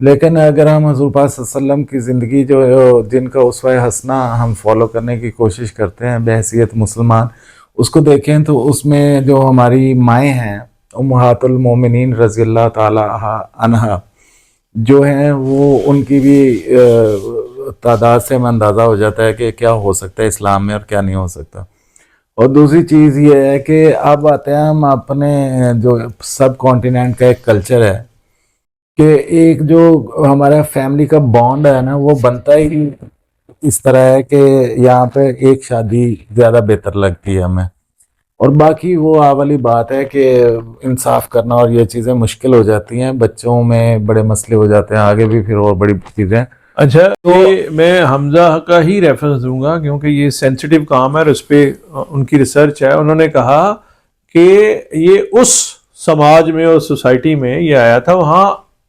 لیکن اگر ہم حضور پاک صلی اللہ علیہ وسلم کی زندگی جو جن کا اسوہ حسنہ ہم فالو کرنے کی کوشش کرتے ہیں بحیثیت مسلمان، اس کو دیکھیں تو اس میں جو ہماری مائیں ہیں امہات المومنین رضی اللہ تعالی عنہا جو ہیں، وہ ان کی بھی تعداد سے ہمیں اندازہ ہو جاتا ہے کہ کیا ہو سکتا ہے اسلام میں اور کیا نہیں ہو سکتا۔ اور دوسری چیز یہ ہے کہ اب آتے ہیں ہم اپنے جو سب کانٹیننٹ کا ایک کلچر ہے کہ ایک جو ہمارا فیملی کا بانڈ ہے نا، وہ بنتا ہی اس طرح ہے کہ یہاں پہ ایک شادی زیادہ بہتر لگتی ہے ہمیں، اور باقی وہ والی بات ہے کہ انصاف کرنا اور یہ چیزیں مشکل ہو جاتی ہیں، بچوں میں بڑے مسئلے ہو جاتے ہیں، آگے بھی پھر اور بڑی چیزیں۔ اچھا، یہ میں حمزہ کا ہی ریفرنس دوں گا کیونکہ یہ سینسیٹیو کام ہے اور اس پہ ان کی ریسرچ ہے۔ انہوں نے کہا کہ یہ اس سماج میں اور سوسائٹی میں یہ آیا تھا، وہاں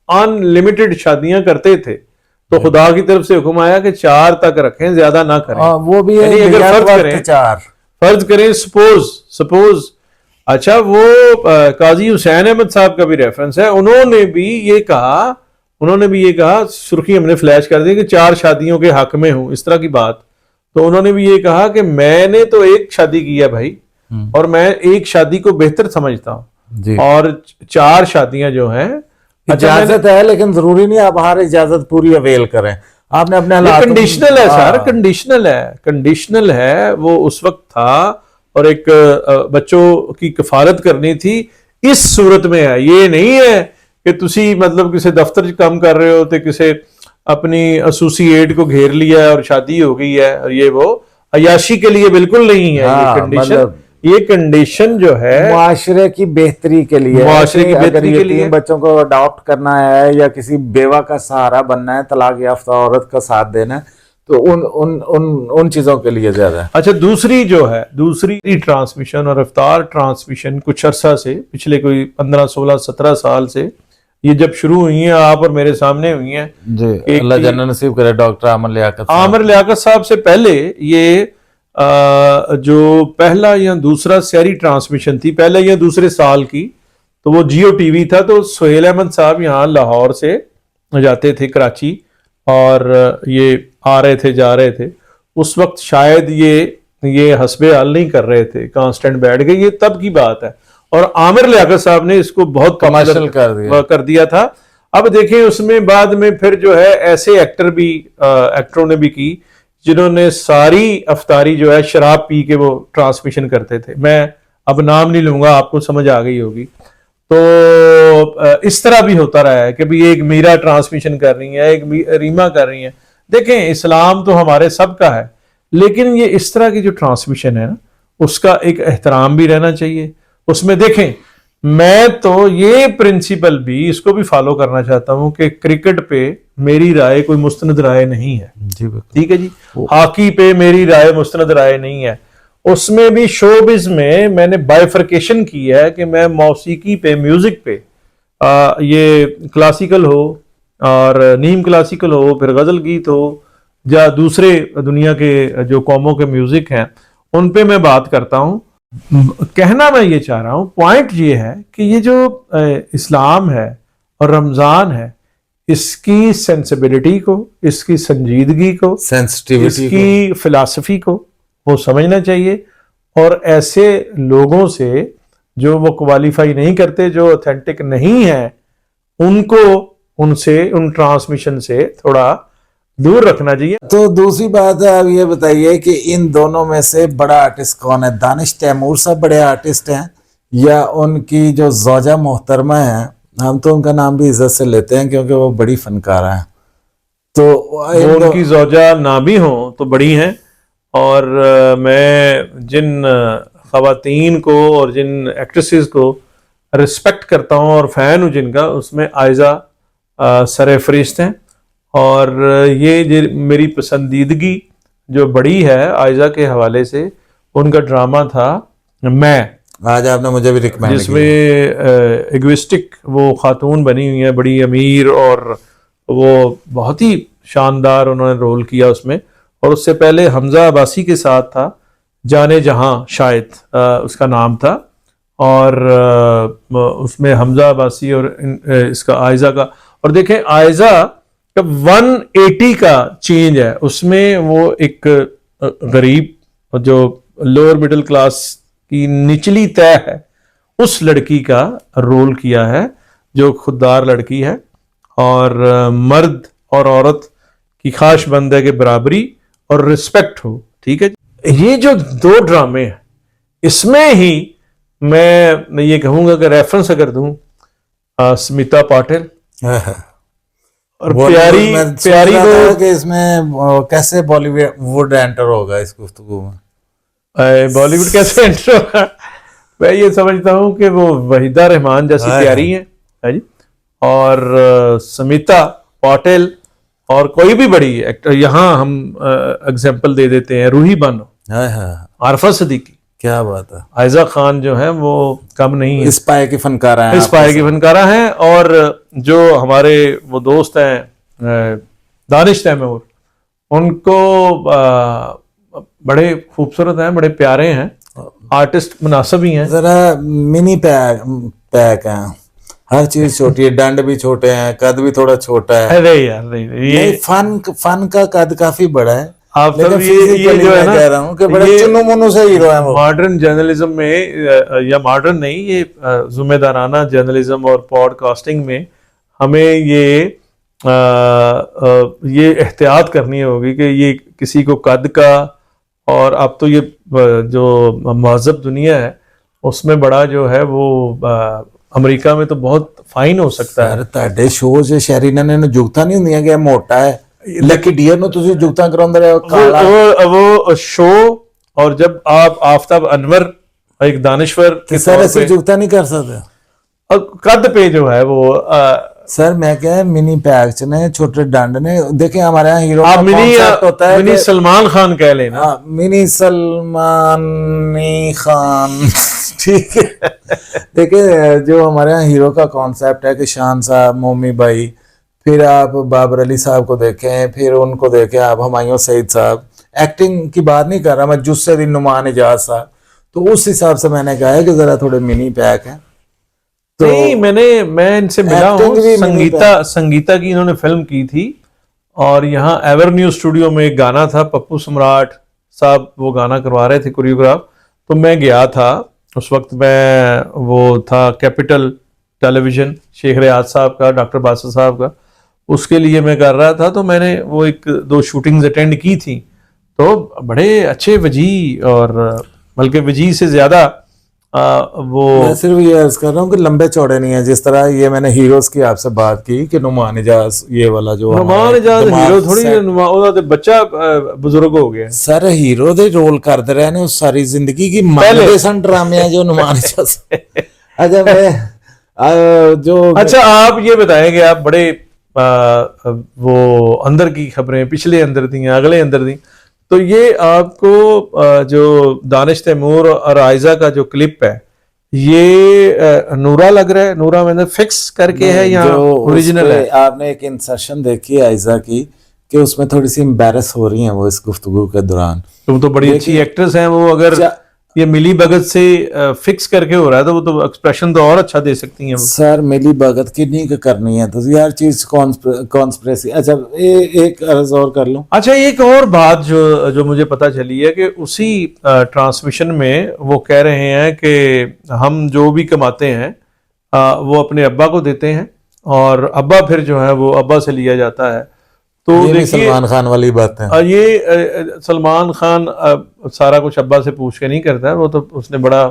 ان لمیٹڈ شادیاں کرتے تھے، تو خدا کی طرف سے حکم آیا کہ 4 تک رکھیں، زیادہ نہ کریں۔ وہ بھی یعنی اگر فرض کریں سپوز اچھا، وہ قاضی حسین احمد صاحب کا بھی ریفرنس ہے، انہوں نے بھی یہ کہا سرخی ہم نے فلیش کر دی کہ 4 شادیوں کے حق میں ہوں، اس طرح کی بات۔ تو انہوں نے بھی یہ کہا کہ میں نے تو ایک شادی کی ہے بھائی، اور میں ایک شادی کو بہتر سمجھتا ہوں، اور 4 شادیاں جو ہیں اجازت ہے، لیکن ضروری نہیں آپ ہر اجازت پوری اویل کریں، آپ نے اپنے حالات کنڈیشنل ہے سر، کنڈیشنل ہے۔ وہ اس وقت تھا اور ایک بچوں کی کفالت کرنی تھی، اس صورت میں ہے، یہ نہیں ہے کہ تسی مطلب کسی دفتر کام کر رہے ہو تو کسی اپنی ایسوسییٹ کو گھیر لیا ہے اور شادی ہو گئی ہے، اور یہ وہ عیاشی کے لیے بالکل نہیں ہے یہ کنڈیشن۔ یہ کنڈیشن جو ہے معاشرے کی بہتری کے لیے، معاشرے کی بہتری کے لیے بچوں کو اڈاپٹ کرنا ہے یا کسی بیوہ کا سہارا بننا ہے، طلاق یافتہ عورت کا ساتھ دینا ہے، تو ان چیزوں کے لیے زیادہ ہے۔ اچھا، دوسری ٹرانسمیشن اور افطار ٹرانسمیشن کچھ عرصہ سے، پچھلے کوئی 15 16 17 سال سے یہ جب شروع ہوئی ہیں، آپ اور میرے سامنے ہوئی ہیں جی، اللہ جنت نصیب کرے ڈاکٹر عامر لیاقت صاحب سے پہلے یہ جو پہلا یا دوسرا سیری ٹرانسمیشن تھی، پہلے یا دوسرے سال کی، تو وہ جیو ٹی وی تھا، تو سہیل احمد صاحب یہاں لاہور سے جاتے تھے کراچی، اور یہ آ رہے تھے جا رہے تھے۔ اس وقت شاید یہ حسب حال نہیں کر رہے تھے، کانسٹنٹ بیٹھ گئے، یہ تب کی بات ہے، اور عامر لیاقت صاحب نے اس کو بہت کمرشل کر دیا تھا۔ اب دیکھیں اس میں بعد میں پھر جو ہے ایسے ایکٹروں نے بھی کی جنہوں نے ساری افطاری جو ہے شراب پی کے وہ ٹرانسمیشن کرتے تھے، میں اب نام نہیں لوں گا، آپ کو سمجھ آ گئی ہوگی۔ تو اس طرح بھی ہوتا رہا ہے کہ بھی ایک میرا ٹرانسمیشن کر رہی ہیں، ایک ریما کر رہی ہیں۔ دیکھیں اسلام تو ہمارے سب کا ہے، لیکن یہ اس طرح کی جو ٹرانسمیشن ہے نا، اس کا ایک احترام بھی رہنا چاہیے۔ اس میں دیکھیں، میں تو یہ پرنسپل بھی اس کو بھی فالو کرنا چاہتا ہوں کہ کرکٹ پہ میری رائے کوئی مستند رائے نہیں ہے، ٹھیک ہے جی، ہاکی پہ میری رائے مستند رائے نہیں ہے۔ اس میں بھی شوبز میں نے بائیفرکیشن کی ہے کہ میں موسیقی پہ، میوزک پہ، یہ کلاسیکل ہو اور نیم کلاسیکل ہو، پھر غزل گیت ہو، یا دوسرے دنیا کے جو قوموں کے میوزک ہیں، ان پہ میں بات کرتا ہوں۔ کہنا میں یہ چاہ رہا ہوں، پوائنٹ یہ ہے کہ یہ جو اسلام ہے اور رمضان ہے، اس کی سینسیبلٹی کو، اس کی سنجیدگی کو، اس کی فلسفی کو وہ سمجھنا چاہیے، اور ایسے لوگوں سے جو وہ کوالیفائی نہیں کرتے، جو اوتھینٹک نہیں ہیں، ان ٹرانسمیشن سے تھوڑا دور رکھنا چاہیے۔ تو دوسری بات ہے، آپ یہ بتائیے کہ ان دونوں میں سے بڑا آرٹسٹ کون ہے؟ دانش تیمور صاحب بڑے آرٹسٹ ہیں یا ان کی جو زوجہ محترمہ ہیں؟ ہم تو ان کا نام بھی عزت سے لیتے ہیں کیونکہ وہ بڑی فنکارہ ہیں، تو ان کی زوجہ نہ بھی ہوں تو بڑی ہیں، اور میں جن خواتین کو اور جن ایکٹریسز کو رسپیکٹ کرتا ہوں اور فین ہوں جن کا، اس میں عائزہ سر فہرست ہیں، اور یہ میری پسندیدگی جو بڑی ہے عائزہ کے حوالے سے، ان کا ڈرامہ تھا میں، آج آپ نے مجھے بھی ریکمینڈ جس میں ایگوسٹک وہ خاتون بنی ہوئی ہیں، بڑی امیر، اور وہ بہت ہی شاندار انہوں نے رول کیا اس میں۔ اور اس سے پہلے حمزہ عباسی کے ساتھ تھا، جانے جہاں شاید اس کا نام تھا، اور اس میں حمزہ عباسی اور اس کا عائزہ کا، اور دیکھیں آئزہ کا 180 کا چینج ہے اس میں. وہ ایک غریب جو لوور مڈل کلاس کی نچلی طے ہے اس لڑکی کا رول کیا ہے جو خوددار لڑکی ہے اور مرد اور عورت کی خواہش بند ہے کہ برابری اور رسپیکٹ ہو. ٹھیک ہے. یہ جو 2 ڈرامے ہیں اس میں ہی میں یہ کہوں گا کہ ریفرنس اگر دوں سمیتا پاٹل اور پیاری وہ کہ اس میں کیسے بالی ووڈ انٹر ہوگا اس گفتگو میں. بالی ووڈ کیسے انٹر ہوگا میں یہ سمجھتا ہوں کہ وہ وحیدہ رحمان جیسی پیاری ہیں جی اور سمیتا پاٹل اور کوئی بھی بڑی ایکٹر. یہاں ہم اگزامپل دے دیتے ہیں روحی بانو, عارفہ صدیقی, کیا بات ہے, عائزہ خان جو ہیں وہ کم نہیں ہے, اس پائے کی فنکارہ ہیں, اس پائے کی فنکارہ ہیں. اور جو ہمارے وہ دوست ہیں دانش تیمور, ان کو بڑے خوبصورت ہیں, بڑے پیارے ہیں, آرٹسٹ مناسب ہی ہیں. ذرا منی پیک ہیں, ہر چیز چھوٹی ہے, ڈنڈ بھی چھوٹے ہیں, قد بھی تھوڑا چھوٹا ہے. ارے یار یہ فن کا قد کافی بڑا ہے. آپ سب یہ جو ہے نا کہہ رہا ہوں کہ بڑے چنو منو سے ہیرو ہیں. ماڈرن جرنلزم میں یا ماڈرن نہیں, یہ ذمہ دارانہ جرنلزم اور پوڈ کاسٹنگ میں ہمیں یہ احتیاط کرنی ہوگی کہ یہ کسی کو قد کا, اور اب تو یہ جو مہذب دنیا ہے اس میں بڑا جو ہے وہ امریکہ میں تو بہت فائن ہو سکتا ہے. ਤੁਹਾਡੇ ਸ਼ੋਅ 'ਚ ਸ਼ੈਰੀਨਾ ਨੇ ਜੁਗਤਾਂ ਨਹੀਂ ਹੁੰਦੀਆਂ ਕਿ ਮੋਟਾ ਹੈ ਲੱਕੀ ਡੀਅਰ ਨੂੰ ਤੁਸੀਂ ਜੁਗਤਾਂ ਕਰਾਉਂਦੇ ਰਹੇ ਹੋ ਕਾਲਾ. وہ شو اور جب آپ آفتاب انور ایک دانشور کے سر ایسے جگتا نہیں کر سکتے قد پہ جو ہے وہ سر میں کیا منی پیک چ نے چھوٹے ڈنڈ نے. دیکھیں ہمارے یہاں ہیرو آپ منی سلمان خان کہہ لیں نا, منی سلمان خان, ٹھیک ہے. دیکھیں جو ہمارے یہاں ہیرو کا کانسیپٹ ہے کہ شان صاحب, مومی بھائی, پھر آپ بابر علی صاحب کو دیکھیں, پھر ان کو دیکھیں آپ ہمایوں سعید صاحب. ایکٹنگ کی بات نہیں کر رہا میں, جس دن نعمان اجاز صاحب, تو اس حساب سے میں نے کہا ہے کہ ذرا تھوڑے منی پیک ہیں. نہیں میں ان سے ملا ہوں, سنگیتا کی انہوں نے فلم کی تھی اور یہاں ایورنیو اسٹوڈیو میں ایک گانا تھا, پپو سمراٹ صاحب وہ گانا کروا رہے تھے کوریوگراف, تو میں گیا تھا اس وقت. میں وہ تھا کیپٹل ٹیلی ویژن شیخ ریاض صاحب کا, ڈاکٹر باسط صاحب کا, اس کے لیے میں کر رہا تھا. تو میں نے وہ 1-2 شوٹنگز اٹینڈ کی تھیں, تو بڑے اچھے وجیح, اور بلکہ وجیح سے زیادہ وہ میں صرف یہ عرض کر رہا ہوں کہ لمبے چوڑے نہیں ہیں. جس طرح یہ میں نے ہیروز کی آپ سے بات کی کہ نعمان اجاز یہ والا جو نعمان اجاز ہیرو تھوڑی, وہ تو بچہ بزرگ ہو گیا. سر ہیرو دے رول کرتے رہے نے ساری زندگی کی مانتے سن ڈرامے ہیں جو نعمان اجاز. اچھا میں جو اچھا آپ یہ بتائیں کہ آپ بڑے وہ اندر کی خبریں پچھلے اندر دیں اگلے اندر دیں, تو یہ آپ کو جو دانش تیمور اور عائزہ کا جو کلپ ہے یہ نورا لگ رہا ہے, نورا میں نے فکس کر کے ہے یا اوریجنل ہے؟ آپ نے ایک انسرشن دیکھی عائزہ کی کہ اس میں تھوڑی سی امبیرس ہو رہی ہیں وہ اس گفتگو کے دوران. تم تو بڑی اچھی ایکٹریس ہیں, وہ اگر یہ ملی بھگت سے فکس کر کے ہو رہا ہے تو وہ تو ایکسپریشن تو اور اچھا دے سکتی ہیں. سر ملی بھگت کی نہیں کرنی ہے تو ہر چیز کانسپریسی. اچھا ایک عرض اور کر لوں. اچھا ایک اور بات جو مجھے پتا چلی ہے کہ اسی ٹرانسمیشن میں وہ کہہ رہے ہیں کہ ہم جو بھی کماتے ہیں وہ اپنے ابا کو دیتے ہیں اور ابا پھر جو ہے وہ ابا سے لیا جاتا ہے. تو یہ سلمان خان والی بات ہے. یہ سلمان خان سارا کچھ ابا سے پوچھ کے نہیں کرتا ہے, وہ تو اس نے بڑا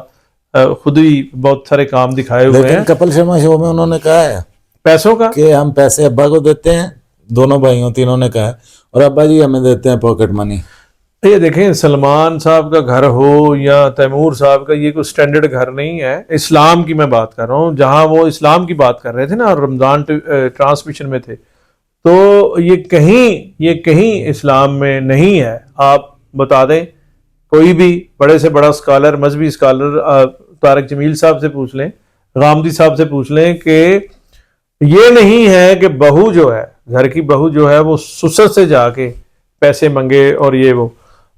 خود ہی بہت سارے کام دکھائے ہوئے ہیں. کپل شرما شو میں انہوں نے کہا ہے پیسوں کا کہ ہم پیسے ابا کو دیتے ہیں, دونوں بھائیوں تینوں نے کہا ہے, اور ابا جی ہمیں دیتے ہیں پاکٹ منی. یہ دیکھیں سلمان صاحب کا گھر ہو یا تیمور صاحب کا, یہ کوئی سٹینڈرڈ گھر نہیں ہے. اسلام کی میں بات کر رہا ہوں, جہاں وہ اسلام کی بات کر رہے تھے نا اور رمضان ٹرانسمیشن میں تھے, تو یہ کہیں اسلام میں نہیں ہے. آپ بتا دیں کوئی بھی بڑے سے بڑا اسکالر, مذہبی اسکالر, طارق جمیل صاحب سے پوچھ لیں, غامدی صاحب سے پوچھ لیں کہ یہ نہیں ہے کہ بہو جو ہے, گھر کی بہو جو ہے وہ سسر سے جا کے پیسے منگے اور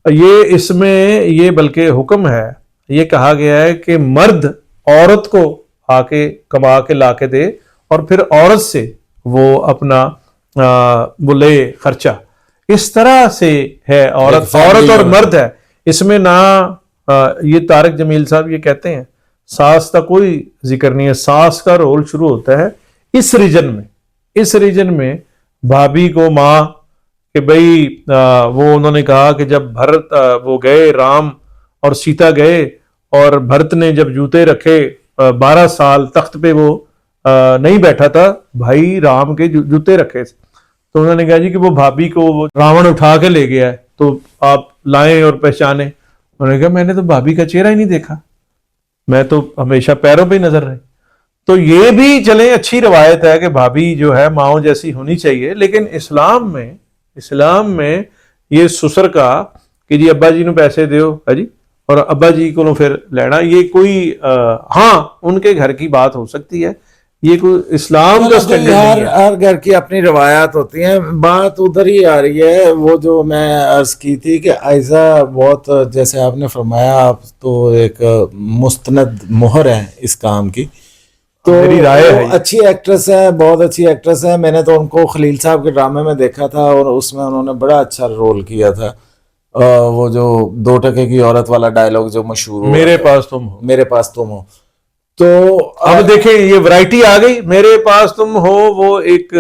یہ اس میں یہ بلکہ حکم ہے. یہ کہا گیا ہے کہ مرد عورت کو آ کے کما کے لا کے دے اور پھر عورت سے وہ اپنا وہ لے خرچہ. اس طرح سے ہے عورت اور مرد ہے. اس میں نہ یہ طارق جمیل صاحب یہ کہتے ہیں ساس کا کوئی ذکر نہیں ہے. ساس کا رول شروع ہوتا ہے اس ریجن میں بھابھی کو ماں کہ بھئی وہ انہوں نے کہا کہ جب بھرت وہ گئے رام اور سیتا گئے اور بھرت نے جب جوتے رکھے 12 سال تخت پہ وہ نہیں بیٹھا تھا بھائی رام کے جوتے رکھے تھے. تو انہوں نے کہا جی کہ وہ بھابھی کو راون اٹھا کے لے گیا ہے تو آپ لائیں اور پہچانے. انہوں نے کہا میں نے تو بھابھی کا چہرہ ہی نہیں دیکھا, میں تو ہمیشہ پیروں پہ ہی نظر رہی. تو یہ بھی چلیں اچھی روایت ہے کہ بھابھی جو ہے ماؤں جیسی ہونی چاہیے, لیکن اسلام میں یہ سسر کا کہ جی ابا جی نو پیسے دیو ہے جی اور ابا جی کو پھر لینا, یہ کوئی ہاں ان کے گھر کی بات ہو سکتی ہے, یہ کوئی اسلام کا سٹینڈرڈ نہیں ہے. ہر گھر کی اپنی روایات ہوتی ہیں. بات ادھر ہی آ رہی ہے وہ جو میں عرض کی تھی کہ عائزہ بہت جیسے آپ نے فرمایا آپ تو ایک مستند مہر ہے اس کام کی, تو میری رائے ہے اچھی ایکٹریس ہے, بہت اچھی ایکٹریس ہے. میں نے تو ان کو خلیل صاحب کے ڈرامے میں دیکھا تھا اور اس میں انہوں نے بڑا اچھا رول کیا تھا. وہ جو 2 ٹکے کی عورت والا ڈائلاگ جو مشہور میرے پاس تم ہو. تو اب دیکھیں یہ ورائٹی آ گئی. میرے پاس تم ہو وہ ایک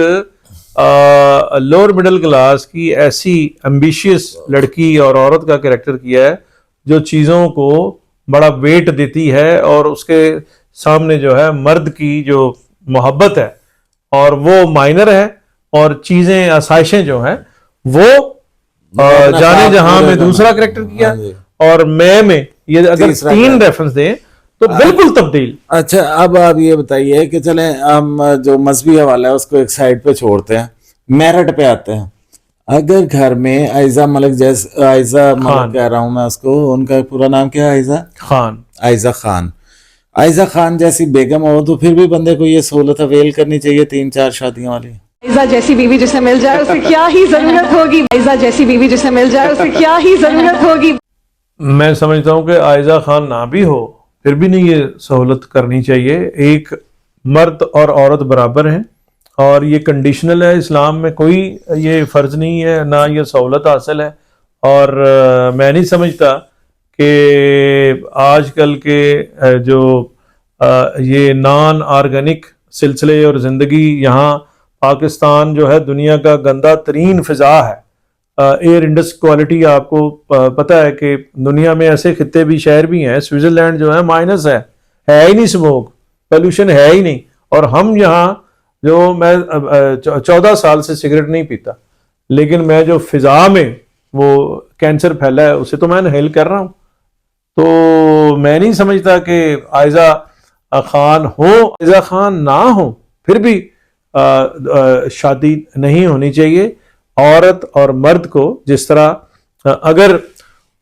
لوور مڈل کلاس کی ایسی ایمبیشیس لڑکی اور عورت کا کریکٹر کیا ہے جو چیزوں کو بڑا ویٹ دیتی ہے اور اس کے سامنے جو ہے مرد کی جو محبت ہے اور وہ مائنر ہے اور چیزیں آسائشیں جو ہیں وہ جانے جہاں میں دوسرا کریکٹر کیا اور میں یہ اگر 3 ریفرنس دیں تو بالکل تبدیل. اچھا اب آپ یہ بتائیے کہ چلیں ہم جو مذہبی حوالہ ہے اس کو ایک سائڈ پہ چھوڑتے ہیں, میرٹ پہ آتے ہیں. اگر گھر میں عائزہ ملک کہہ رہا ہوں میں اس کو, ان کا پورا نام کیا ہے عائزہ خان جیسی بیگم ہو تو پھر بھی بندے کو یہ سہولت اویل کرنی چاہیے 3-4 شادیوں والی. عائزہ جیسی بیوی جسے مل جائے اسے کیا ہی ضرورت ہوگی. عائزہ جیسی بیوی جسے مل جائے اسے کیا ہی ضرورت ہوگی. میں سمجھتا ہوں کہ عائزہ خان نہ بھی ہو پھر بھی نہیں یہ سہولت کرنی چاہیے. ایک مرد اور عورت برابر ہیں اور یہ کنڈیشنل ہے. اسلام میں کوئی یہ فرض نہیں ہے نہ یہ سہولت حاصل ہے. اور میں نہیں سمجھتا کہ آج کل کے جو یہ نان آرگینک سلسلے اور زندگی یہاں پاکستان جو ہے دنیا کا گندہ ترین فضا ہے. ایئر انڈس کوالٹی آپ کو پتہ ہے کہ دنیا میں ایسے خطے بھی شہر بھی ہیں, سوئٹزرلینڈ جو ہے مائنس ہے ہی نہیں, اسموک پولوشن ہے ہی نہیں. اور ہم یہاں جو میں 14 سال سے سگریٹ نہیں پیتا لیکن میں جو فضا میں وہ کینسر پھیلا ہے اسے تو میں انہیل کر رہا ہوں. تو میں نہیں سمجھتا کہ عائزہ خان ہو عائزہ خان نہ ہو پھر بھی شادی نہیں ہونی چاہیے. عورت اور مرد کو جس طرح اگر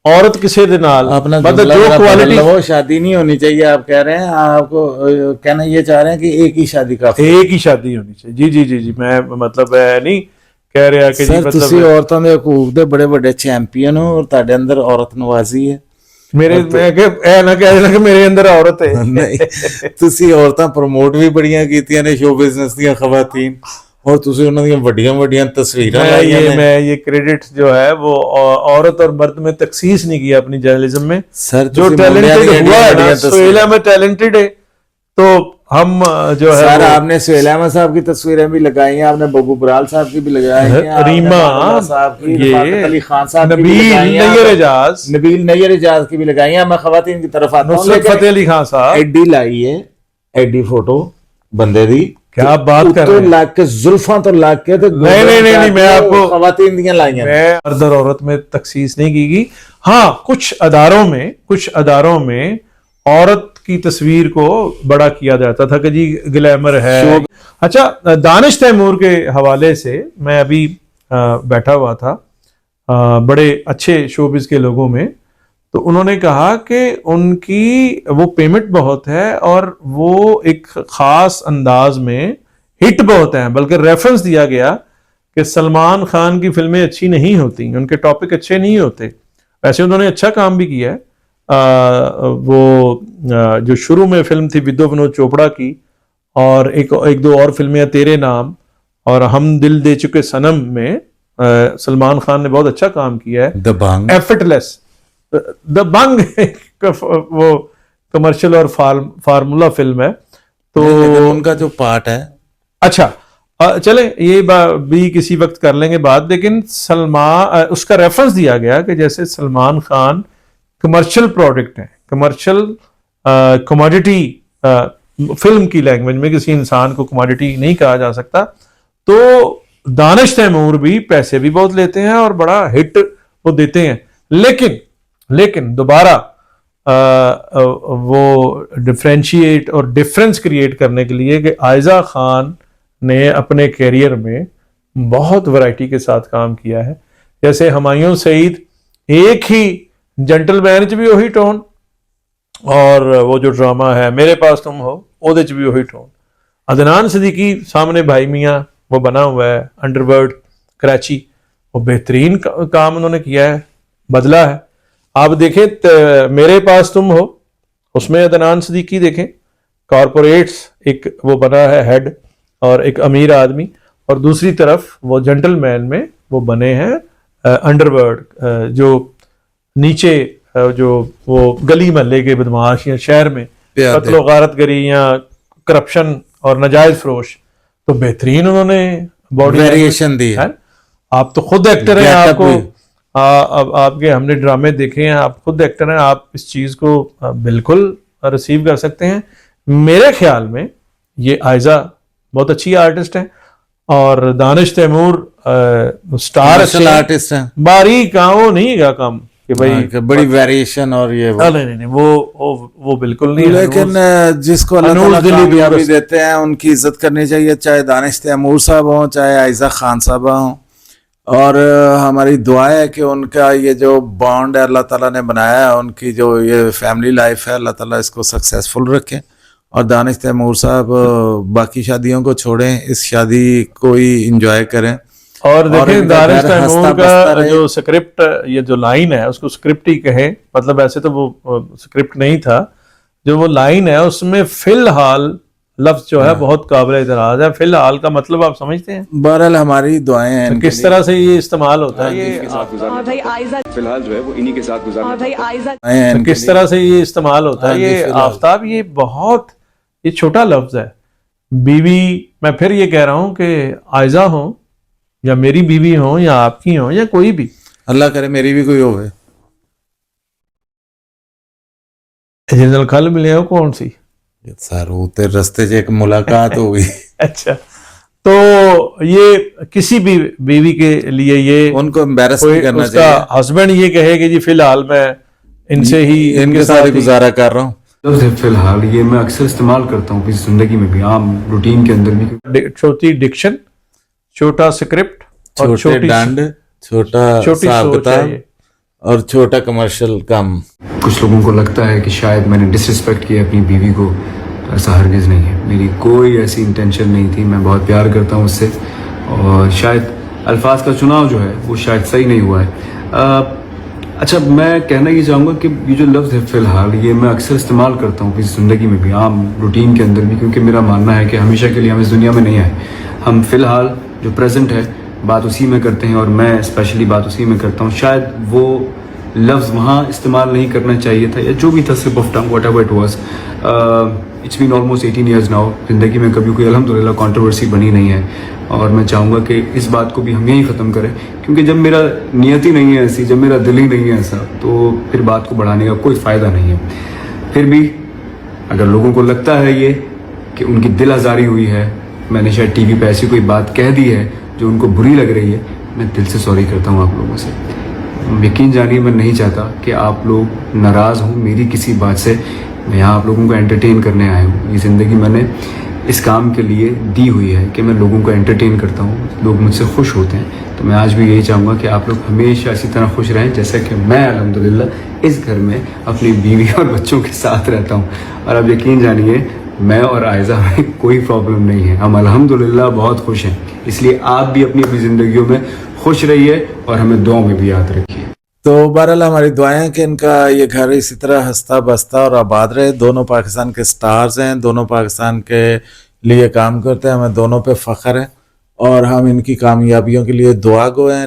عورت کسی دے نال مطلب جو کوالٹی وہ شادی نہیں ہونی چاہیے آپ کہہ رہے ہیں, آپ کو کہنا یہ چاہ رہے ہیں کہ ایک ہی شادی ہونی چاہیے. جی میں مطلب نہیں کہہ رہا کہ سر تسی عورتوں دے حقوق دے بڑے بڑے چیمپئن ہو اور تہاڈے اندر عورت نوازی ہے. میرے میں کہ اے نہ کہہ دینا کہ میرے اندر عورت ہے. نہیں تسی عورتاں پروموٹ بھی بڑیاں کیتیاں نے شو بزنس دیاں خواتین اور تسی انہاں دیاں وڈیاں تصویراں لائیاں نے. میں یہ کریڈٹ جو ہے وہ عورت اور مرد میں تخصیص نہیں کیا اپنی جرنلزم میں. جو ٹیلنٹڈ ہوا ہے نا سہیلا میں ٹیلنٹڈ ہے تو ہم جو ہے سر آپ نے سہیل احمد صاحب کی تصویریں بھی لگائی ہیں, آپ نے ببو برال صاحب کی بھی لگائی ہیں, ریما صاحب کی, یہ علی خان صاحب کی, نبیل نیر اجاز کی بھی لگائی ہیں. میں خواتین کی طرف آتا ہوں. نصرت فتح علی خان صاحب ایڈی لائی ہے, ایڈی فوٹو بندے دی کیا بات کر رہے ہیں, لاگ کے زلفاں تو لاگ کے نہیں میں آپ کو خواتین دیاں لائیں میں مرد اور عورت میں تخصیص نہیں کی گئی. ہاں کچھ اداروں میں عورت کی تصویر کو بڑا کیا جاتا تھا کہ جی گلیمر ہے. اچھا دانش تیمور کے حوالے سے میں ابھی بیٹھا ہوا تھا بڑے اچھے شوبز کے لوگوں میں, تو انہوں نے کہا کہ ان کی وہ پیمنٹ بہت ہے اور وہ ایک خاص انداز میں ہٹ بہت ہیں, بلکہ ریفرنس دیا گیا کہ سلمان خان کی فلمیں اچھی نہیں ہوتی, ان کے ٹاپک اچھے نہیں ہوتے. ویسے انہوں نے اچھا کام بھی کیا ہے. وہ جو شروع میں فلم تھی ودو ونود چوپڑا کی اور ایک دو اور فلمیں تیرے نام اور ہم دل دے چکے صنم میں سلمان خان نے بہت اچھا کام کیا ہے. دبنگ ایفرٹلیس دبنگ وہ کمرشل اور فارمولا فلم ہے. تو ان کا جو پارٹ ہے اچھا چلیں یہ بھی کسی وقت کر لیں گے بات. لیکن سلمان اس کا ریفرنس دیا گیا کہ جیسے سلمان خان کمرشل پروڈکٹ ہیں, کمرشل کموڈیٹی, فلم کی لینگویج میں کسی انسان کو کموڈیٹی نہیں کہا جا سکتا. تو دانش تیمور بھی پیسے بھی بہت لیتے ہیں اور بڑا ہٹ وہ دیتے ہیں. لیکن دوبارہ وہ ڈفرینشیٹ اور ڈفرنس کریٹ کرنے کے لیے کہ عائزہ خان نے اپنے کیریئر میں بہت ورائٹی کے ساتھ کام کیا ہے. جیسے ہمایوں سعید ایک ہی جنٹل مین چ بھی وہی ٹون, اور وہ جو ڈرامہ ہے میرے پاس تم ہو وہ چ بھی وہی ٹون. عدنان صدیقی سامنے بھائی میاں وہ بنا ہوا ہے انڈر ورلڈ کراچی, وہ بہترین کام انہوں نے کیا ہے, بدلا ہے. آپ دیکھیں میرے پاس تم ہو, اس میں عدنان صدیقی دیکھیں کارپوریٹس ایک وہ بنا ہے ہیڈ اور ایک امیر آدمی, اور دوسری طرف وہ جنٹل مین میں وہ بنے ہیں انڈر ورلڈ جو نیچے جو وہ گلی محلے کے بدماش یا شہر میں قتل و غارت گری یا کرپشن اور ناجائز فروش. تو بہترین انہوں نے باڈی ویریشن دی ہے. آپ تو خود ایکٹر ہیں, آپ کو آپ کے ہم نے ڈرامے دیکھے ہیں, آپ خود ایکٹر ہیں, آپ اس چیز کو بالکل ریسیو کر سکتے ہیں. میرے خیال میں یہ عائزہ بہت اچھی آرٹسٹ ہیں اور دانش تیمور سٹار آرٹسٹ ہیں, باریک وہ نہیں گا کام کہ بھائی بڑی ویریشن اور یہ نہیں وہ بالکل نہیں. لیکن جس کو اللہ تعالیٰ کامیابی دیتے ہیں ان کی عزت کرنی چاہیے, چاہے دانش تیمور صاحب ہوں چاہے عائزہ خان صاحبہ ہوں. اور ہماری دعا ہے کہ ان کا یہ جو بانڈ ہے اللہ تعالیٰ نے بنایا ہے, ان کی جو یہ فیملی لائف ہے اللہ تعالیٰ اس کو سکسیسفل رکھے. اور دانش تیمور صاحب باقی شادیوں کو چھوڑیں, اس شادی کو ہی انجوائے کریں. اور دیکھیں دانش تیمور کا جو سکرپٹ, یہ جو لائن ہے اس کو سکرپٹ ہی کہیں, مطلب ایسے تو وہ سکرپٹ نہیں تھا, جو وہ لائن ہے اس میں فی الحال لفظ جو ہے بہت قابل اعتراض ہے. فی الحال کا مطلب آپ سمجھتے ہیں؟ بہرحال ہماری دعائیں ہیں کس طرح سے یہ استعمال ہوتا ہے, یہ فی الحال جو ہے وہ انہی کے ساتھ کس طرح سے یہ استعمال ہوتا ہے. یہ آفتاب یہ بہت یہ چھوٹا لفظ ہے. بیوی, میں پھر یہ کہہ رہا ہوں کہ عائزہ ہوں یا میری بیوی ہوں یا آپ کی ہوں یا کوئی بھی, اللہ کرے میری بھی کوئی ہوئے. جنرل کل ملے ہو کون سی سر ہوتے رستے سے ایک ملاقات ہو گئی. اچھا, تو یہ کسی بھی بیوی کے لیے یہ ان کو امبیرس نہیں کرنا چاہیے. ہسبینڈ یہ کہے کہ جی فی الحال میں ان سے ہی ان کے ساتھ گزارا کر رہا ہوں. فی الحال یہ میں اکثر استعمال کرتا ہوں کسی زندگی میں بھی, عام روٹین کے اندر بھی. چھوٹی ڈکشن, چھوٹا سکرپٹ اور چھوٹے ڈانڈ, چھوٹا حساب کتاب اور چھوٹا کمرشل کام. کچھ لوگوں کو لگتا ہے کہ شاید میں نے ڈس رسپیکٹ کیا اپنی بیوی کو, تو ایسا ہرگز نہیں ہے. میری کوئی ایسی انٹینشن نہیں تھی. میں بہت پیار کرتا ہوں اس سے, اور شاید الفاظ کا چناؤ جو ہے وہ شاید صحیح نہیں ہوا ہے. اچھا, میں کہنا یہ چاہوں گا کہ یہ جو لفظ ہے فی الحال یہ میں اکثر استعمال کرتا ہوں کسی زندگی میں بھی, عام روٹین کے اندر بھی, کیونکہ میرا ماننا ہے کہ ہمیشہ کے لیے ہم اس دنیا میں نہیں آئے. ہم فی الحال جو پریزنٹ ہے بات اسی میں کرتے ہیں, اور میں اسپیشلی بات اسی میں کرتا ہوں. شاید وہ لفظ وہاں استعمال نہیں کرنا چاہیے تھا, یا جو بھی تھا slip of tongue, whatever it was. It's been almost 18 years now. زندگی میں کبھی کوئی الحمدللہ کنٹروورسی بنی نہیں ہے, اور میں چاہوں گا کہ اس بات کو بھی ہم یہیں ختم کریں, کیونکہ جب میرا نیت ہی نہیں ہے ایسی, جب میرا دل ہی نہیں ہے ایسا, تو پھر بات کو بڑھانے کا کوئی فائدہ نہیں ہے. پھر بھی اگر لوگوں کو لگتا ہے یہ کہ ان کی دل آزاری ہوئی ہے, میں نے شاید ٹی وی پہ ایسی کوئی بات کہہ دی ہے جو ان کو بری لگ رہی ہے, میں دل سے سوری کرتا ہوں آپ لوگوں سے. یقین جانیے میں نہیں چاہتا کہ آپ لوگ ناراض ہوں میری کسی بات سے. میں یہاں آپ لوگوں کو انٹرٹین کرنے آیا ہوں. یہ زندگی میں نے اس کام کے لیے دی ہوئی ہے کہ میں لوگوں کو انٹرٹین کرتا ہوں, لوگ مجھ سے خوش ہوتے ہیں. تو میں آج بھی یہی چاہوں گا کہ آپ لوگ ہمیشہ اسی طرح خوش رہیں جیسا کہ میں الحمدللہ اس گھر میں اپنی بیوی اور بچوں کے ساتھ رہتا ہوں. اور اب یقین جانیے میں اور عائزہ میں کوئی پرابلم نہیں ہے, ہم الحمدللہ بہت خوش ہیں. اس لیے آپ بھی اپنی اپنی زندگیوں میں خوش رہیے اور ہمیں دعاؤں میں بھی یاد رکھیے. تو بہرحال ہماری دعائیں کہ ان کا یہ گھر اسی طرح ہنستا بستا اور آباد رہے. دونوں پاکستان کے سٹارز ہیں, دونوں پاکستان کے لیے کام کرتے ہیں, ہمیں دونوں پہ فخر ہے. اور ہم ان کی کامیابیوں کے لیے دعا گو ہیں.